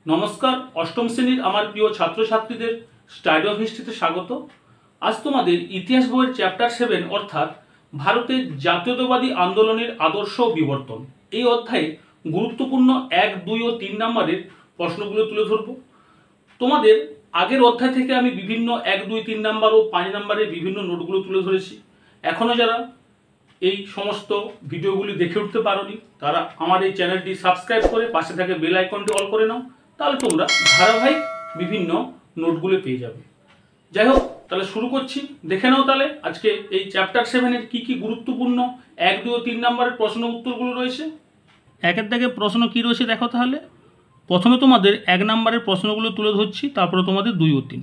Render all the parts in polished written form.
নমস্কার, অষ্টম শ্রেণীর আমার প্রিয় ছাত্রছাত্রীদের স্টাডি অফ হিস্ট্রিতে স্বাগত। আজ তোমাদের ইতিহাস বইয়ের চ্যাপ্টার 7 অর্থাৎ ভারতের জাতীয়তাবাদী আন্দোলনের আদর্শ ও বিবর্তন এই অধ্যায়ে গুরুত্বপূর্ণ 1, 2 ও 3 নম্বরের প্রশ্নগুলো তুলে ধরব। তোমাদের আগের অধ্যায় থেকে আমি বিভিন্ন 1, 2, 3 নম্বর ও 5 নম্বরের বিভিন্ন নোটগুলো তুলে ধরেছি। এখনও যারা এই সমস্ত ভিডিওগুলি দেখে উঠতে পারোনি তারা আমার এই চ্যানেলটি সাবস্ক্রাইব করে পাশে থাকে বেল আইকনটি অল করে নাও, তাহলে তোমরা ধারাবাহিক বিভিন্ন নোটগুলো পেয়ে যাবে। যাই হোক, তাহলে শুরু করছি। দেখে নাও তাহলে আজকে এই চ্যাপ্টার 7-এর কী কী গুরুত্বপূর্ণ 1, 2 ও 3 নম্বরের প্রশ্ন উত্তরগুলো রয়েছে। একের দাগে প্রশ্ন কী রয়েছে দেখো তাহলে। প্রথমে তোমাদের 1 নম্বরের প্রশ্নগুলো তুলে ধরছি, তারপরে তোমাদের 2 ও 3।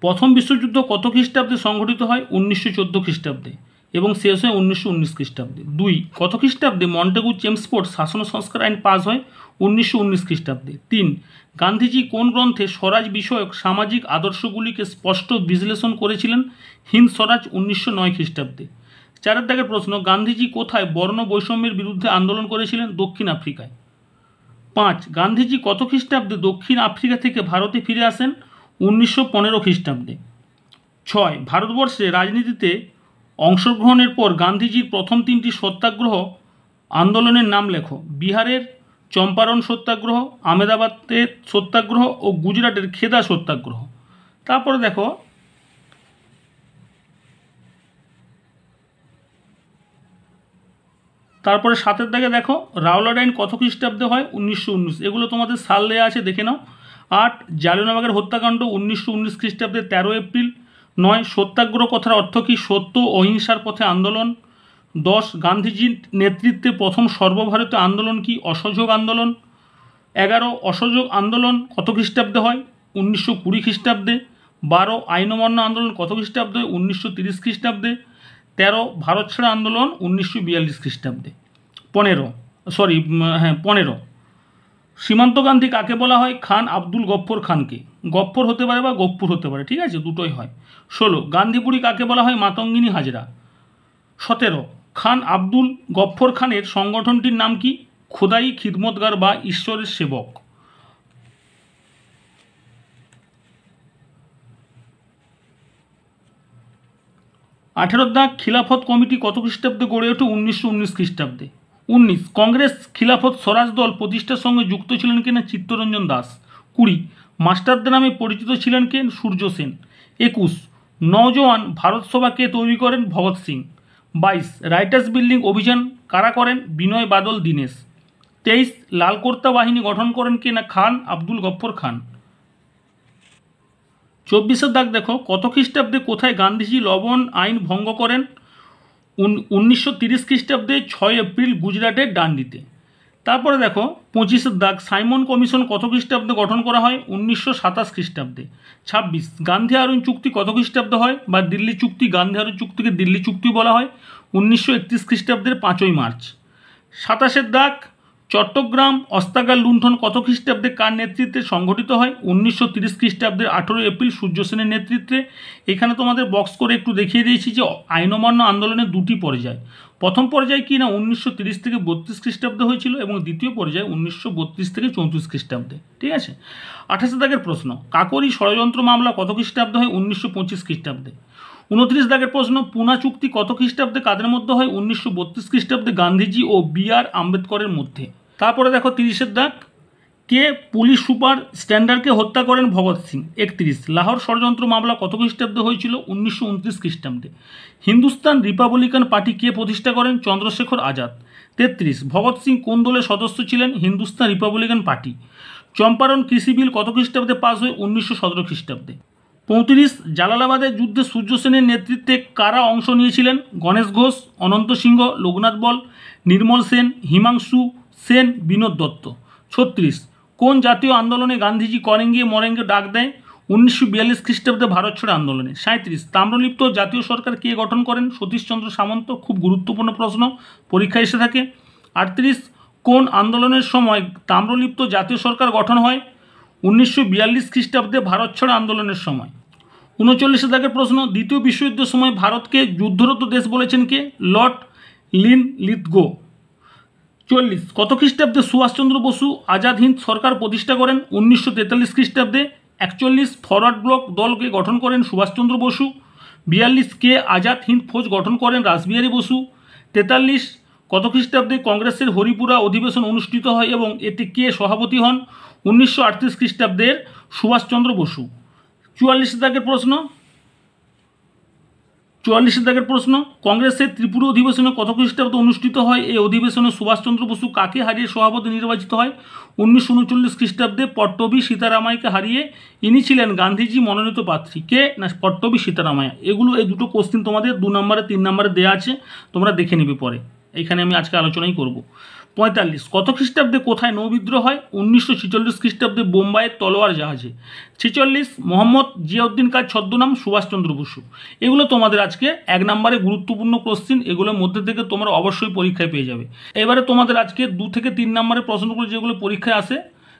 প্রথম বিশ্বযুদ্ধ কত খ্রিস্টাব্দে সংঘটিত হয়? 1914 খ্রিস্টাব্দে এবং শেষ হয় 1919 খ্রিস্টাব্দে। 2, কত খ্রিস্টাব্দে মন্টেগু চেমস্ফোর্ড শাসন সংস্কার আইন পাস হয়? 1919 খ্রিস্টাব্দে। 3, গান্ধীজি কোন গ্রন্থে স্বরাজ বিষয়ক সামাজিক আদর্শগুলিকে স্পষ্ট বিশ্লেষণ করেছিলেন? হিন্দ স্বরাজ 1909 খ্রিস্টাব্দে। 4 দাগের প্রশ্ন, গান্ধীজি কোথায় বর্ণ বৈষম্যের বিরুদ্ধে আন্দোলন করেছিলেন? দক্ষিণ আফ্রিকায়। 5, গান্ধীজি কত খ্রিস্টাব্দে দক্ষিণ আফ্রিকা থেকে ভারতে ফিরে আসেন? 1915 খ্রিস্টাব্দে। 6, ভারতবর্ষে রাজনীতিতে অংশগ্রহণের পর গান্ধীজির প্রথম 3টি সত্যাগ্রহ আন্দোলনের নাম লেখো। বিহারের চম্পারণ সত্যাগ্রহ, আহমেদাবাদের সত্যাগ্রহ ও গুজরাটের খেদা সত্যাগ্রহ। তারপরে দেখো তারপরে 7 দাগে দেখো রাওলাট আইন কত খ্রিস্টাব্দে হয়? 1919। এগুলো তোমাদের সাল দেওয়া আছে, দেখে নাও। 8, জালিয়ানওয়ালাবাগের হত্যাকাণ্ড 1919 খ্রিস্টাব্দে 13 এপ্রিল। 9, সত্যাগ্রহ কথার অর্থ কী? সত্য অহিংসার পথে আন্দোলন। 10, গান্ধীজির নেতৃত্বে প্রথম সর্বভারতীয় আন্দোলন কি? অসহযোগ আন্দোলন। 11, অসহযোগ আন্দোলন কত খ্রিস্টাব্দে হয়? 1920 খ্রিস্টাব্দে। 12, আইন অমান্য আন্দোলন কত খ্রিস্টাব্দে? 1930 খ্রিস্টাব্দে। 13, ভারত ছাড়া আন্দোলন 1942 খ্রিস্টাব্দে। 15, সীমান্ত গান্ধী কাকে বলা হয়? খান আব্দুল গফ্ফর খানকে। গফ্ফর হতে পারে বা গফ্ফুর হতে পারে, ঠিক আছে, দুটোই হয়। 16, গান্ধীপুরী কাকে বলা হয়? মাতঙ্গিনী হাজরা। 17, খান আব্দুল গফ্ফর খানের সংগঠনটির নাম কি? খোদাই খিদমতগার বা ঈশ্বরের সেবক। 18 দাগ, খিলাফত কমিটি কত খ্রিস্টাব্দে গড়ে ওঠে? 1919 খ্রিস্টাব্দে। 19, কংগ্রেস খিলাফত স্বরাজ দল প্রতিষ্ঠার সঙ্গে যুক্ত ছিলেন কিনা? চিত্তরঞ্জন দাস। 20, মাস্টারদা নামে পরিচিত ছিলেন কে? সূর্য সেন। 21, নওজোয়ান ভারত সভা কে তৈরি করেন? ভগৎ সিং। 22, রাইটার্স বিল্ডিং অভিযান কারা করেন? বিনয় বাদল দীনেশ। 23, লালকর্তা বাহিনী গঠন করেন কে? না খান আব্দুল গফ্ফর খান। 24 দাগ দেখো, কত খ্রিস্টাব্দে কোথায় গান্ধীজি লবণ আইন ভঙ্গ করেন? 1930 খ্রিস্টাব্দে 6 এপ্রিল গুজরাটের ডান্ডিতে। তারপরে দেখো 25 দাগ, সাইমন কমিশন কত খ্রিস্টাব্দে গঠন করা হয়? 1927 খ্রিস্টাব্দে। 26, গান্ধী আরুণ চুক্তি কত খ্রিস্টাব্দে হয়? বা দিল্লি চুক্তি, গান্ধী আরুণ চুক্তিকে দিল্লি চুক্তি বলা হয় 1931 খ্রিস্টাব্দের 5ই মার্চ। 27 দাগ, চট্টগ্রাম অস্ত্রাগার লুণ্ঠন কত খ্রিস্টাব্দে কার নেতৃত্বে সংঘটিত হয়? 1930 খ্রিস্টাব্দের 18 এপ্রিল সূর্য সেনের নেতৃত্বে। এখানে তোমাদের বক্স করে একটু দেখিয়ে দিয়েছি যে আইন অমান্য আন্দোলনের 2টি পর্যায়। প্রথম পর্যায় কি না 1930 থেকে 32 খ্রিস্টাব্দে হয়েছিল এবং দ্বিতীয় পর্যায়ে 1932 থেকে 34 খ্রিস্টাব্দে, ঠিক আছে। 28 দাগের প্রশ্ন, কাকোরি ষড়যন্ত্র মামলা কত খ্রিস্টাব্দে হয়? 1925 খ্রিস্টাব্দে। 29 দাগের প্রশ্ন, পুনা চুক্তি কত খ্রিস্টাব্দে কাদের মধ্যে হয়? 1932 খ্রিস্টাব্দে গান্ধীজি ও B.R. আম্বেদকরের মধ্যে। তারপরে দেখো 30 দাগ, কে পুলিশ সুপার স্ট্যান্ডার্ডকে হত্যা করেন? ভগৎ সিং। 31, লাহোর ষড়যন্ত্র মামলা কত খ্রিস্টাব্দে হয়েছিল? 1929 খ্রিস্টাব্দে। হিন্দুস্তান রিপাবলিকান পার্টি কে প্রতিষ্ঠা করেন? চন্দ্রশেখর আজাদ। 33, ভগৎ সিং কোন দলের সদস্য ছিলেন? Hindustan Republican party. চম্পারণ কৃষি বিল কত খ্রিস্টাব্দে পাস হয়? 1917 খ্রিস্টাব্দে। 35, জালালাবাদের যুদ্ধে সূর্য সেনের নেতৃত্বে কারা অংশ নিয়েছিলেন? গণেশ ঘোষ, অনন্ত সিংহ, লোকনাথ বল, নির্মল সেন, হিমাংশু সেন, বিনোদ দত্ত। 36, কোন জাতীয় আন্দোলনে গান্ধীজি করেঙ্গে মরেঙ্গে ডাক দেয়? 1942 খ্রিস্টাব্দে ভারত ছাড়ো আন্দোলনে। 37, তাম্রলিপ্ত জাতীয় সরকার কে গঠন করেন? সতীশচন্দ্র সামন্ত। খুব গুরুত্বপূর্ণ প্রশ্ন, পরীক্ষায় এসে থাকে। 38, কোন আন্দোলনের সময় তাম্রলিপ্ত জাতীয় সরকার গঠন হয়? 1942 খ্রিস্টাব্দে ভারত ছাড়ো আন্দোলনের সময়। 39 দাগের প্রশ্ন, দ্বিতীয় বিশ্বযুদ্ধের সময় ভারতকে যুদ্ধরত দেশ বলেছেন কে? Lord Linlithgow. 44 কত খ্রিস্টাব্দে সুভাষচন্দ্র বসু আজাদ হিন্দ সরকার প্রতিষ্ঠা করেন? 1943 খ্রিস্টাব্দে। 41 ফরওয়ার্ড ব্লক দলকে গঠন করেন সুভাষচন্দ্র বসু। 42 কে আজাদ হিন্দ ফৌজ গঠন করেন রাসবিহারী বসু। 43 কত খ্রিস্টাব্দে কংগ্রেসের হরিপুরা অধিবেশন অনুষ্ঠিত হয় এবং এতে কে সভাপতি হন? 1938 খ্রিস্টাব্দের সুভাষচন্দ্র বসু। 44 দাগের প্রশ্ন, 44 দাগের প্রশ্ন, কংগ্রেসের ত্রিপুরা অধিবেশনে কত খ্রিস্টাব্দে অনুষ্ঠিত হয়? এই অধিবেশনে সুভাষচন্দ্র বসু কাকে হারিয়ে সভাপতি নির্বাচিত হয়? 1939 খ্রিস্টাব্দে পট্টবী সীতারামাইকে হারিয়ে। ইনি ছিলেন গান্ধীজি মনোনীত প্রার্থী। কে না? পট্টবী সীতারামাইয়া। এগুলো এই দুটো কোশ্চিন তোমাদের 2 নম্বরে 3 নম্বরে দেওয়া আছে, তোমরা দেখে নেবে পরে। এইখানে আমি আজকে আলোচনাই করব। 45 কত খ্রিস্টাব্দে কোথায় নৌবিদ্রোহ হয়? 1946 খ্রিস্টাব্দে বোম্বাইয়ের তলোয়ার জাহাজে। 46 মোহাম্মদ জিয়াউদ্দিন কার ছদ্মনাম সুভাষচন্দ্র বসু। এগুলো তোমাদের আজকে 1 নম্বরে গুরুত্বপূর্ণ কোশ্চিন, এগুলোর মধ্যে থেকে তোমরা অবশ্যই পরীক্ষায় পেয়ে যাবে। এবারে তোমাদের আজকে 2 থেকে 3 নম্বরের প্রশ্নগুলো যেগুলো পরীক্ষায় আসে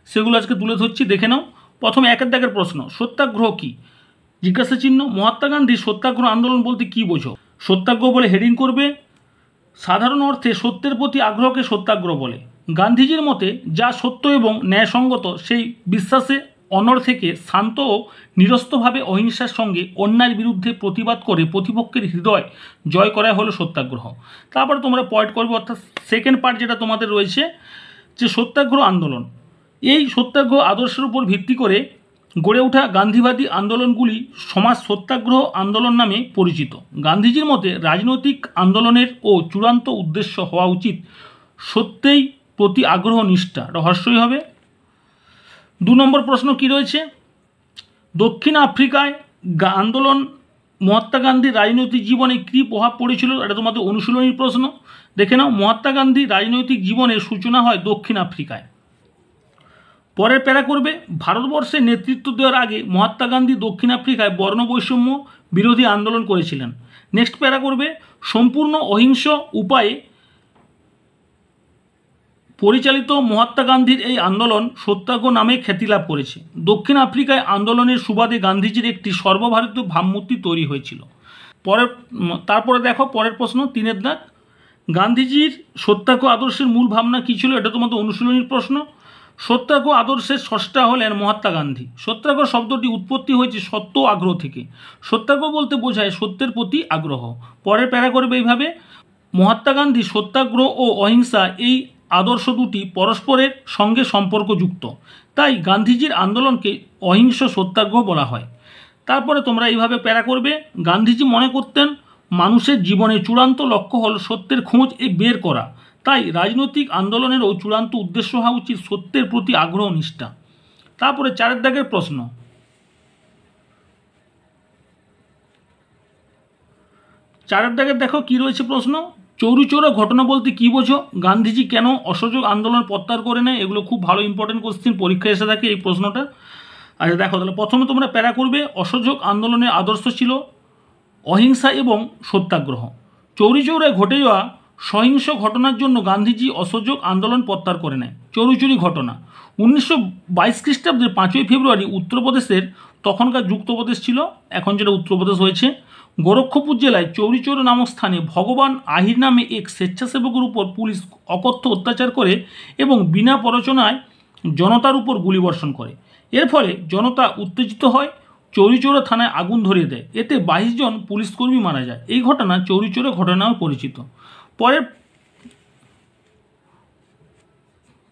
সেগুলো আজকে তুলে ধরছি, দেখে নাও। প্রথমে 1 দাগের প্রশ্ন, সত্যাগ্রহ কি? জিজ্ঞাসা চিহ্ন। মহাত্মা গান্ধী সত্যাগ্রহ আন্দোলন বলতে কি বোঝো? সত্যাগ্রহ বলে হেডিং করবে। সাধারণ অর্থে সত্যের প্রতি আগ্রহকে সত্যাগ্রহ বলে। গান্ধীজির মতে যা সত্য এবং ন্যায়সঙ্গত সেই বিশ্বাসে অনড় থেকে শান্ত ও নিরস্তভাবে অহিংসার সঙ্গে অন্যায়ের বিরুদ্ধে প্রতিবাদ করে প্রতিপক্ষের হৃদয় জয় করা হলো সত্যাগ্রহ। তারপরে তোমরা পয়েন্ট করবে, অর্থাৎ সেকেন্ড পার্ট যেটা তোমাদের রয়েছে যে সত্যাগ্রহ আন্দোলন। এই সত্যাগ্রহ আদর্শের উপর ভিত্তি করে গড়ে ওঠা গান্ধীবাদী আন্দোলনগুলি সমাজ সত্যাগ্রহ আন্দোলন নামে পরিচিত। গান্ধীজির মতে রাজনৈতিক আন্দোলনের ও চূড়ান্ত উদ্দেশ্য হওয়া উচিত সত্যেই প্রতি আগ্রহ নিষ্ঠা। রহস্যই হবে। 2 নম্বর প্রশ্ন কি রয়েছে? দক্ষিণ আফ্রিকায় আন্দোলন মহাত্মা গান্ধীর রাজনৈতিক জীবনে কী প্রভাব পড়েছিল? এটা তোমাদের অনুশীলনীর প্রশ্ন। দেখে নাও, মহাত্মা গান্ধীর রাজনৈতিক জীবনের সূচনা হয় দক্ষিণ আফ্রিকায়। পরের প্যারা করবে, ভারতবর্ষের নেতৃত্ব দেওয়ার আগে মহাত্মা গান্ধী দক্ষিণ আফ্রিকায় বর্ণবৈষম্য বিরোধী আন্দোলন করেছিলেন। নেক্সট প্যারা করবে, সম্পূর্ণ অহিংস উপায়ে পরিচালিত মহাত্মা গান্ধীর এই আন্দোলন সত্যাগ্রহ নামে খ্যাতি লাভ করেছে। দক্ষিণ আফ্রিকায় আন্দোলনের সুবাদে গান্ধীজির একটি সর্বভারতীয় ভাবমূর্তি তৈরি হয়েছিল। তারপরে দেখো পরের প্রশ্ন, 3 দাগ, গান্ধীজির সত্যাগ্রহ আদর্শের মূল ভাবনা কী ছিল? এটা তোমাদের অনুশীলনীর প্রশ্ন। সত্যাগ্রহ আদর্শের স্রষ্টা হলেন মহাত্মা গান্ধী। সত্যাগ্রহ শব্দটি উৎপত্তি হয়েছে সত্য আগ্রহ থেকে। সত্যাগ্রহ বলতে বোঝায় সত্যের প্রতি আগ্রহ। পরের প্যারা করবে এইভাবে, মহাত্মা গান্ধী সত্যাগ্রহ ও অহিংসা এই আদর্শ দুটি পরস্পরের সঙ্গে সম্পর্কযুক্ত, তাই গান্ধীজির আন্দোলনকে অহিংস সত্যাগ্রহ বলা হয়। তারপরে তোমরা এইভাবে প্যারা করবে, গান্ধীজি মনে করতেন মানুষের জীবনের চূড়ান্ত লক্ষ্য হল সত্যের খোঁজ বের করা, তাই রাজনৈতিক আন্দোলনেরও চূড়ান্ত উদ্দেশ্য হওয়া উচিত সত্যের প্রতি আগ্রহ নিষ্ঠা। তারপরে 4 দাগের প্রশ্ন, 4 দাগের দেখো কি রয়েছে প্রশ্ন, চৌরিচৌরা ঘটনা বলতে কী বোঝো? গান্ধীজি কেন অসহযোগ আন্দোলন প্রত্যাহার করে নেয়? এগুলো খুব ভালো ইম্পর্টেন্ট কোশ্চেন, পরীক্ষায় এসে থাকে এই প্রশ্নটা। আচ্ছা দেখো, তাহলে প্রথমে তোমরা প্যারা করবে, অসহযোগ আন্দোলনের আদর্শ ছিল অহিংসা এবং সত্যাগ্রহ। চৌরিচৌরায় ঘটে যাওয়া সহিংস ঘটনার জন্য গান্ধীজি অসহযোগ আন্দোলন প্রত্যাহার করে নেয়। চৌরিচৌরি ঘটনা 1922 খ্রিস্টাব্দের 5ই ফেব্রুয়ারি উত্তরপ্রদেশের, তখনকার যুক্তপ্রদেশ ছিল, এখন যেটা উত্তরপ্রদেশ হয়েছে, গোরক্ষপুর জেলায় চৌরিচৌরা নামক স্থানে ভগবান আহির নামে এক স্বেচ্ছাসেবকের উপর পুলিশ অকথ্য অত্যাচার করে এবং বিনা প্ররোচনায় জনতার উপর গুলিবর্ষণ করে। এর ফলে জনতা উত্তেজিত হয়, চৌরিচৌরা থানায় আগুন ধরিয়ে দেয়। এতে 22 জন পুলিশকর্মী মারা যায়। এই ঘটনা চৌরিচৌরা ঘটনা নামে পরিচিত।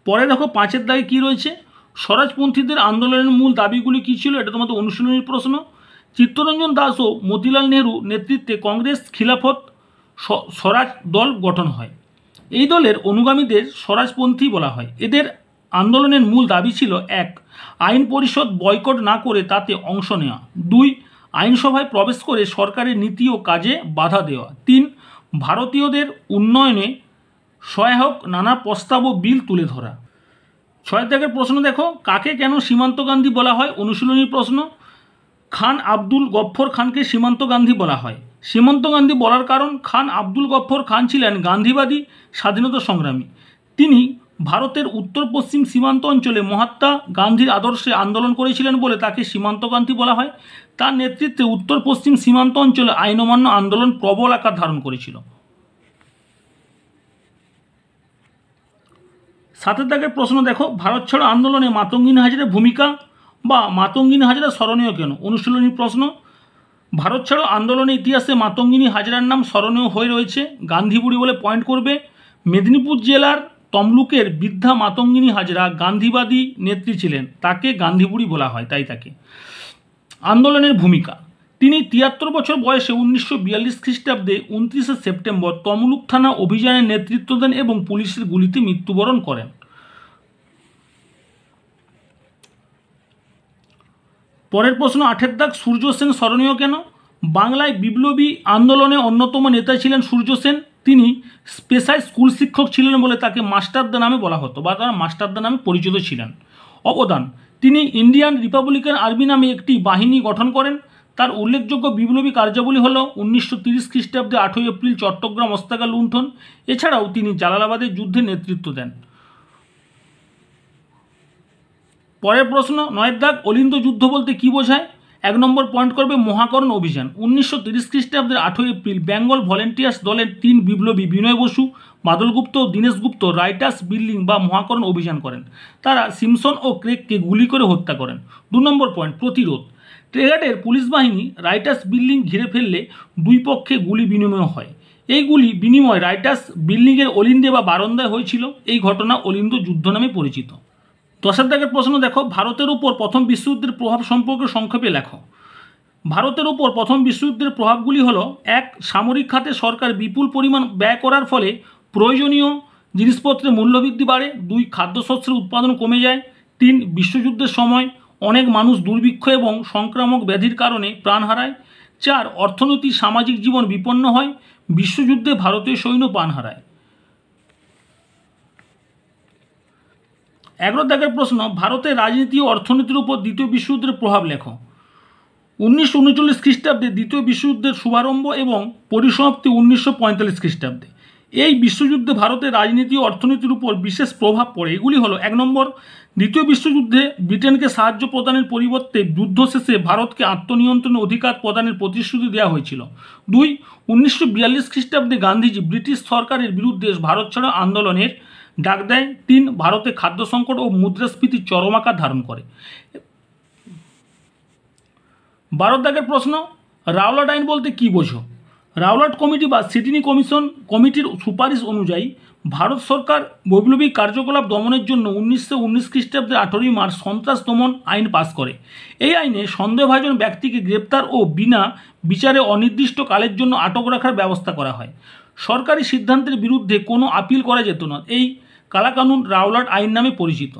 পরে দেখো 5 দাগে কী রয়েছে, স্বরাজপন্থীদের আন্দোলনের মূল দাবিগুলি কী ছিল? এটা তোমাদের অনুশীলনীর প্রশ্ন। চিত্তরঞ্জন দাস ও মতিলাল নেহরু নেতৃত্বে কংগ্রেস খিলাফত স্বরাজ দল গঠন হয়। এই দলের অনুগামীদের স্বরাজপন্থী বলা হয়। এদের আন্দোলনের মূল দাবি ছিল 1. আইন পরিষদ বয়কট না করে তাতে অংশ নেওয়া। 2. আইনসভায় প্রবেশ করে সরকারের নীতি ও কাজে বাধা দেওয়া। 3. ভারতীয়দের উন্নয়নে সহায়ক নানা প্রস্তাব ও বিল তুলে ধরা। 6 দাগের প্রশ্ন দেখো, কাকে কেন সীমান্ত গান্ধী বলা হয়? অনুশীলনীর প্রশ্ন। খান আব্দুল গফ্ফর খানকে সীমান্ত গান্ধী বলা হয়। সীমান্ত গান্ধী বলার কারণ, খান আব্দুল গফ্ফর খান ছিলেন গান্ধীবাদী স্বাধীনতা সংগ্রামী। তিনি ভারতের উত্তর পশ্চিম সীমান্ত অঞ্চলে মহাত্মা গান্ধীর আদর্শে আন্দোলন করেছিলেন বলে তাকে সীমান্ত গান্ধী বলা হয়। তার নেতৃত্বে উত্তর পশ্চিম সীমান্ত অঞ্চলে আইন অমান্য আন্দোলন প্রবল আকার ধারণ করেছিল। সাতের দাগের প্রশ্ন দেখো, ভারত ছাড়ো আন্দোলনে মাতঙ্গিনী হাজরার ভূমিকা বা মাতঙ্গিনী হাজরা স্মরণীয় কেন? অনুশীলনী প্রশ্ন। ভারত ছাড়ো আন্দোলনের ইতিহাসে মাতঙ্গিনী হাজরার নাম স্মরণীয় হয়ে রয়েছে। গান্ধী বুড়ি বলে পয়েন্ট করবে। মেদিনীপুর জেলার তমলুকের বৃদ্ধা মাতঙ্গিনী হাজরা গান্ধীবাদী নেত্রী ছিলেন, তাকে গান্ধী বুড়ি বলা হয়, তাই তাকে। আন্দোলনের ভূমিকা, তিনি ৭৩ বছর বয়সে ১৯৪২ খ্রিস্টাব্দে ২৯শে সেপ্টেম্বর তমলুক থানা অভিযানের নেতৃত্ব দেন এবং পুলিশের গুলিতে মৃত্যুবরণ করেন। পরের প্রশ্ন ৮এর দাগ, সূর্য সেন স্মরণীয় কেন? বাংলায় বিপ্লবী আন্দোলনে অন্যতম নেতা ছিলেন সূর্য সেন। তিনি পেশায় স্কুল শিক্ষক ছিলেন বলে তাকে মাস্টারদা নামে বলা হতো বা তারা মাস্টারদা নামে পরিচিত ছিলেন। অবদান, তিনি ইন্ডিয়ান রিপাবলিকান আর্মি নামে একটি বাহিনী গঠন করেন। তার উল্লেখযোগ্য বিপ্লবী কার্যাবলী হল ১৯৩০ খ্রিস্টাব্দে ৮ই এপ্রিল চট্টগ্রাম অস্ত্রাগার লুণ্ঠন। এছাড়াও তিনি জালালাবাদের যুদ্ধে নেতৃত্ব দেন। পরের প্রশ্ন ৯এর দাগ, অলিন্দ যুদ্ধ বলতে কী বোঝায়? ১ নম্বর পয়েন্ট করবে মহাকরণ অভিযান। ১৯৩০ খ্রিস্টাব্দের ৮ই এপ্রিল বেঙ্গল ভলেন্টিয়ার্স দলের ৩ বিপ্লবী বিনয় বসু, বাদল গুপ্ত ও দীনেশ গুপ্ত রাইটার্স বিল্ডিং বা মহাকরণ অভিযান করেন। তারা সিমসন ও ক্রেগকে গুলি করে হত্যা করেন। ২ নম্বর পয়েন্ট প্রতিরোধ। ট্রেগাটের পুলিশ বাহিনী রাইটার্স বিল্ডিং ঘিরে ফেললে দুই পক্ষে গুলি বিনিময় হয়। এই গুলি বিনিময় রাইটার্স বিল্ডিংয়ের অলিন্দে বা বারান্দায় হয়েছিল। এই ঘটনা অলিন্দ যুদ্ধ নামে পরিচিত। ১০এর দাগের প্রশ্ন দেখো, ভারতের উপর প্রথম বিশ্বযুদ্ধের প্রভাব সম্পর্কে সংক্ষেপে লেখো। ভারতের উপর প্রথম বিশ্বযুদ্ধের প্রভাবগুলি হলো: ১. সামরিক খাতে সরকার বিপুল পরিমাণ ব্যয় করার ফলে প্রয়োজনীয় জিনিসপত্রের মূল্যবৃদ্ধি বাড়ে। ২. খাদ্যশস্যের উৎপাদন কমে যায়। ৩. বিশ্বযুদ্ধের সময় অনেক মানুষ দুর্ভিক্ষ এবং সংক্রামক ব্যাধির কারণে প্রাণ হারায়। ৪. অর্থনৈতিক সামাজিক জীবন বিপন্ন হয়। বিশ্বযুদ্ধে ভারতীয় সৈন্য প্রাণ হারায়। ১১ দাগের প্রশ্ন, ভারতের রাজনীতি ও অর্থনীতির উপর দ্বিতীয় বিশ্বযুদ্ধের প্রভাব লেখো। ১৯৩৯ খ্রিস্টাব্দে দ্বিতীয় বিশ্বযুদ্ধের শুভারম্ভ এবং পরিসমাপ্তি ১৯৪৫ খ্রিস্টাব্দে। এই বিশ্বযুদ্ধে ভারতের রাজনীতি ও অর্থনীতির উপর বিশেষ প্রভাব পড়ে। এগুলি হলো: ১ নম্বর, দ্বিতীয় বিশ্বযুদ্ধে ব্রিটেনকে সাহায্য প্রদানের পরিবর্তে যুদ্ধ শেষে ভারতকে আত্মনিয়ন্ত্রণের অধিকার প্রদানের প্রতিশ্রুতি দেওয়া হয়েছিল। ২. ১৯৪২ খ্রিস্টাব্দে গান্ধীজি ব্রিটিশ সরকারের বিরুদ্ধে ভারত ছাড়ো আন্দোলনের ডাক দেয়। ৩. ভারতে খাদ্য সংকট ও মুদ্রাস্ফীতি চরম আকার ধারণ করে। ১২ দাগের প্রশ্ন, রাওলাট আইন বলতে কী বোঝো? রাওলাট কমিটি বা সিডনি কমিটির সুপারিশ অনুযায়ী ভারত সরকার বৈপ্লবিক কার্যকলাপ দমনের জন্য ১৯১৯ খ্রিস্টাব্দের ১৮ই মার্চ সন্ত্রাস দমন আইন পাস করে। এই আইনে সন্দেহভাজন ব্যক্তিকে গ্রেপ্তার ও বিনা বিচারে অনির্দিষ্ট কালের জন্য আটক রাখার ব্যবস্থা করা হয়। সরকারি সিদ্ধান্তের বিরুদ্ধে কোনো আপিল করা যেত না। এই কালাকানুন রাওলাট আইন নামে পরিচিত।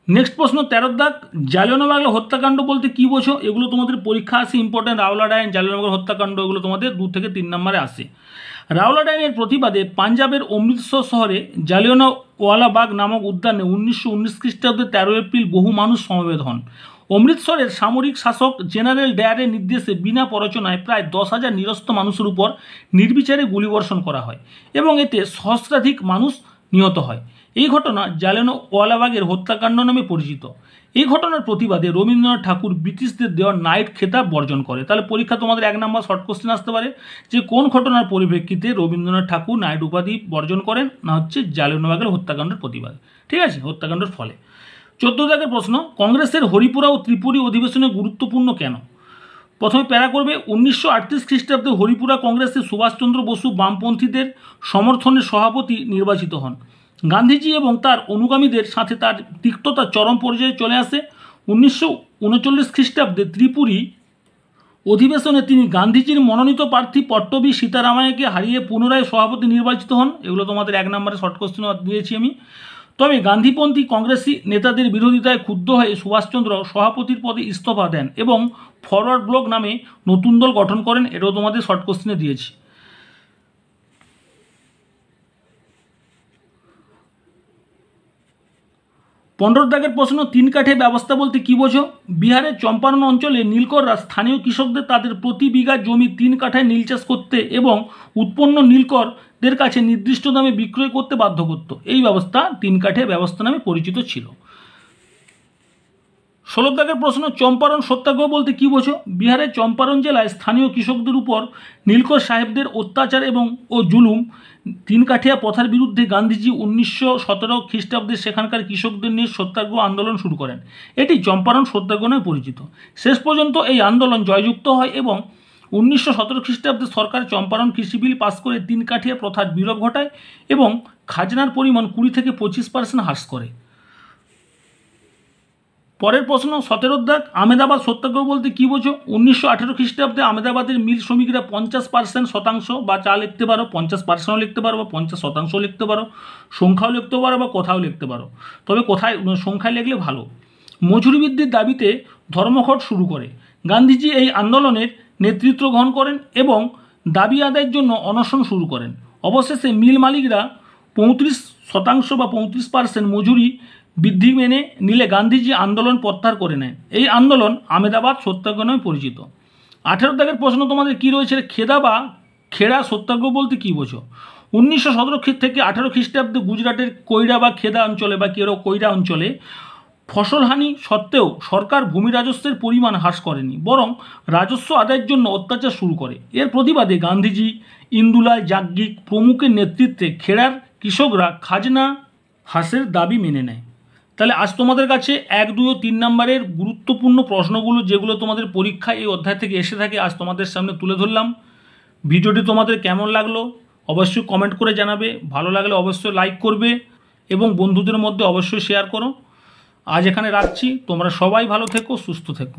নেক্সট প্রশ্ন ১৩ দাগ, জালিয়ানওয়ালা হত্যাকাণ্ড বলতে কী বোঝো? এগুলো তোমাদের পরীক্ষা আসে ইম্পর্টেন্ট। রাওলাট আইন, জালিয়ানওয়ালা হত্যাকাণ্ড, এগুলো তোমাদের ২ থেকে ৩ নম্বরে আসে। রাওলাট আইনের প্রতিবাদে পাঞ্জাবের অমৃতসর শহরে জালিয়ানওয়ালাবাগ নামক উদ্যানে ১৯১৯ খ্রিস্টাব্দে ১৩ এপ্রিল বহু মানুষ সমবেত হন। অমৃতসরের সামরিক শাসক জেনারেল ডায়ারের নির্দেশে বিনা প্ররোচনায় প্রায় ১০,০০০ নিরস্ত মানুষের উপর নির্বিচারে গুলিবর্ষণ করা হয় এবং এতে সহস্রাধিক মানুষ নিহত হয়। এই ঘটনা জালিয়ানওয়ালাবাগের হত্যাকাণ্ড নামে পরিচিত। এই ঘটনার প্রতিবাদে রবীন্দ্রনাথ ঠাকুর ব্রিটিশদের দেওয়া নাইট খেতাব বর্জন করে। তাহলে পরীক্ষা তোমাদের ১ নম্বর শর্ট কোশ্চেন আসতে পারে যে কোন ঘটনার পরিপ্রেক্ষিতে রবীন্দ্রনাথ ঠাকুর নাইট উপাধি বর্জন করেন? না হচ্ছে জালিয়ানওয়ালাবাগের হত্যাকাণ্ডের প্রতিবাদে। ঠিক আছে, হত্যাকাণ্ডের ফলে। ১৪ দাগের প্রশ্ন, কংগ্রেসের হরিপুরা ও ত্রিপুরী অধিবেশনে গুরুত্বপূর্ণ কেন? প্রথমে প্যারা করবে ১৯৩৮ খ্রিস্টাব্দে হরিপুরা কংগ্রেসে সুভাষচন্দ্র বসু বামপন্থীদের সমর্থনে সভাপতি নির্বাচিত হন। গান্ধীজি এবং তার অনুগামীদের সাথে তার তিক্ততা চরম পর্যায়ে চলে আসে। ১৯৩৯ খ্রিস্টাব্দে ত্রিপুরী অধিবেশনে তিনি গান্ধীজির মনোনীত প্রার্থী পট্টবী সীতারামাইয়াকে হারিয়ে পুনরায় সভাপতি নির্বাচিত হন। এগুলো তোমাদের ১ নম্বরে শর্ট কোশ্চেন দিয়েছি আমি। তবে গান্ধীপন্থী কংগ্রেসি নেতাদের বিরোধিতায় ক্ষুব্ধ হয়ে সুভাষচন্দ্র সভাপতির পদে ইস্তফা দেন এবং ফরওয়ার্ড ব্লক নামে নতুন দল গঠন করেন। এটাও তোমাদের শর্ট কোশ্চেনে দিয়েছি। ১৫ দাগের প্রশ্ন, ৩ কাঠে ব্যবস্থা বলতে কী বোঝো? বিহারের চম্পারণ অঞ্চলে নীলকররা স্থানীয় কৃষকদের তাদের প্রতি বিঘা জমি ৩ কাঠায় নীল চাষ করতে এবং উৎপন্ন নীলকরদের কাছে নির্দিষ্ট দামে বিক্রয় করতে বাধ্য করত। এই ব্যবস্থা ৩ কাঠে ব্যবস্থা নামে পরিচিত ছিল। 16 দাগের প্রশ্ন, চম্পারণ সত্যাগ্রহ বলতে কী বোঝো? বিহারের চম্পারণ জেলায় স্থানীয় কৃষকদের উপর নীলকর সাহেবদের অত্যাচার ও জুলুম, তিনকাঠিয়া প্রথার বিরুদ্ধে গান্ধীজি 1917 খ্রিস্টাব্দে সেখানকার কৃষকদের নিয়ে সত্যাগ্রহ আন্দোলন শুরু করেন। এটি চম্পারণ সত্যাগ্রহ নামে পরিচিত। শেষ পর্যন্ত এই আন্দোলন জয়যুক্ত হয় এবং 1917 খ্রিস্টাব্দে সরকার চম্পারণ কৃষি বিল পাস করে তিনকাঠিয়া প্রথার বিলোপ ঘটায় এবং খাজনার পরিমাণ 20 থেকে 25% হ্রাস করে। পরের প্রশ্ন 17 দাগ, আহমেদাবাদ সত্যাগ্রহ বলতে কী বোঝো? 1918 খ্রিস্টাব্দে আহমেদাবাদের মিল শ্রমিকরা 50% বা চা লিখতে পারো, 50%ও লিখতে পারো বা 50% লিখতে পারো, সংখ্যাও লিখতে পারো বা কথাও লিখতে পারো, তবে কোথায় সংখ্যায় লিখলে ভালো, মজুরি বৃদ্ধির দাবিতে ধর্মঘট শুরু করে। গান্ধীজি এই আন্দোলনের নেতৃত্ব গ্রহণ করেন এবং দাবি আদায়ের জন্য অনশন শুরু করেন। অবশেষে মিল মালিকরা 35% বা 35% মজুরি বৃদ্ধি মেনে নিলে গান্ধীজি আন্দোলন প্রত্যাহার করে নেন। এই আন্দোলন আহমেদাবাদ সত্যাগ্রহ নামে পরিচিত। 18 দাগের প্রশ্ন তোমাদের কী রয়েছে? খেদা বা খেড়া সত্যাগ্রহ বলতে কী বোঝো? 1917 থেকে 18 খ্রিস্টাব্দে গুজরাটের কৈরা বা খেদা অঞ্চলে বা কৈরা অঞ্চলে ফসলহানি সত্ত্বেও সরকার ভূমি রাজস্বের পরিমাণ হ্রাস করেনি, বরং রাজস্ব আদায়ের জন্য অত্যাচার শুরু করে। এর প্রতিবাদে গান্ধীজি, ইন্দুলাল যাজ্ঞিক প্রমুখের নেতৃত্বে খেড়ার কৃষকরা খাজনা হ্রাসের দাবি মেনে নেয়। তাহলে আজ তোমাদের কাছে 1, 2 ও 3 নম্বরের গুরুত্বপূর্ণ প্রশ্নগুলো যেগুলো তোমাদের পরীক্ষায় এই অধ্যায় থেকে এসে থাকে আজ তোমাদের সামনে তুলে ধরলাম। ভিডিওটি তোমাদের কেমন লাগলো অবশ্যই কমেন্ট করে জানাবে, ভালো লাগলে অবশ্যই লাইক করবে এবং বন্ধুদের মধ্যে অবশ্যই শেয়ার করো। আজ এখানে রাখছি, তোমরা সবাই ভালো থেকো, সুস্থ থেকো।